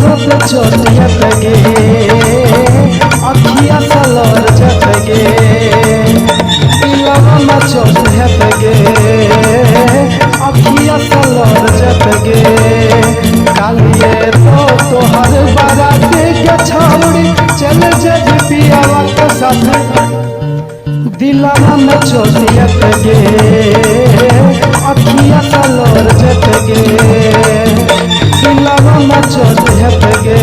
पे चोटियत गे अखिया सलर जत गे दिलवा में चोटियत गे अखिया सलर जत गे कालिए तो तोहर बाराती के छौड़ी चल जब पियावा के साथ दिलवा में चोटियत गे अखिया सलर जत गे दिलवा में चोटियत गे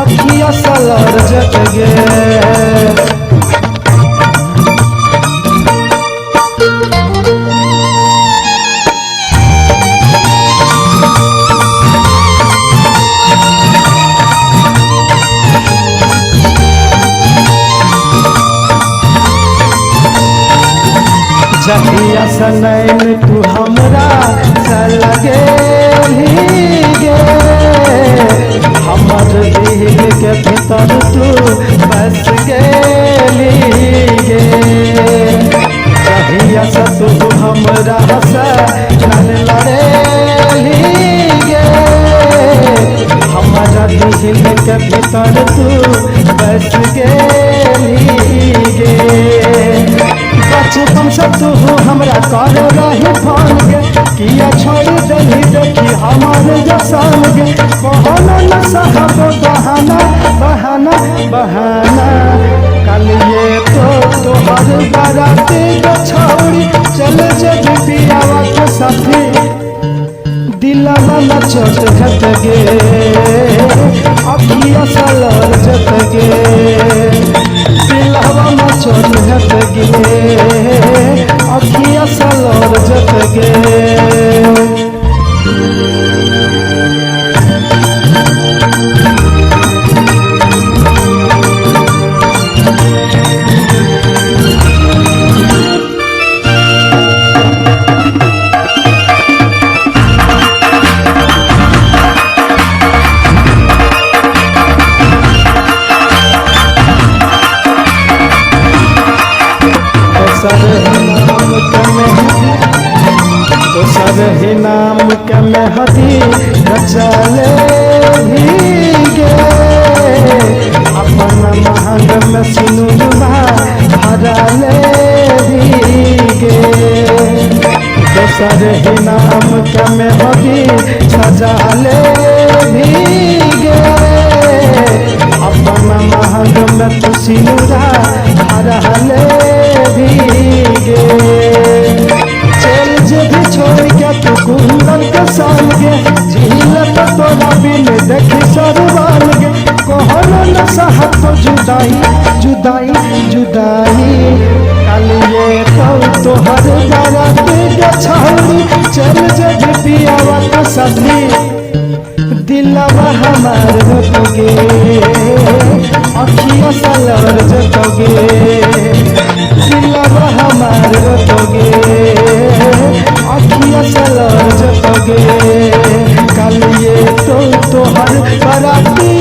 अखिया सलर जत गे जहिया सनैन तू हमरा लगे गे हमर दिल के भीतर तू बस गेली गे जहिया से तू हमरा लड़ेली गे हमारा दिल के भीतर तू बस गेली गे बचपन से तू हमरा कर रही फोन गे किया छोड़ दही देखी हमारे जसान गे बहाना न साहब बहाना बहाना बहाना कालिए तो तोहर बाराती के छौड़ी चल जब पियावा के साथी दिलवा में चोट गे अखिया सलर जत गे दिलवा में चोट गे अखिया सलर जत गे दोसर ही नाम के मेहदी रचले गे अपन महंग में सिनुरवा भरले गे दोसर ही नाम के मेहदी सजाले गे अपन महंग में तू सिनुरा भरले गे चल जब छोड़ के तू कुंदन के संग गे झील तो तोरा बिन देखी सरवान गे कहलो न सहत तो जुदाई जुदाई जुदाई कालिए तो तोहर बाराती के छौड़ी चल जब पियावा के साथी दिलवा हमार रोत गे अखिया सलर जत गे दिलवा हमार रोत गे अखिया सलर जत गे कालिए तो तोहर बाराती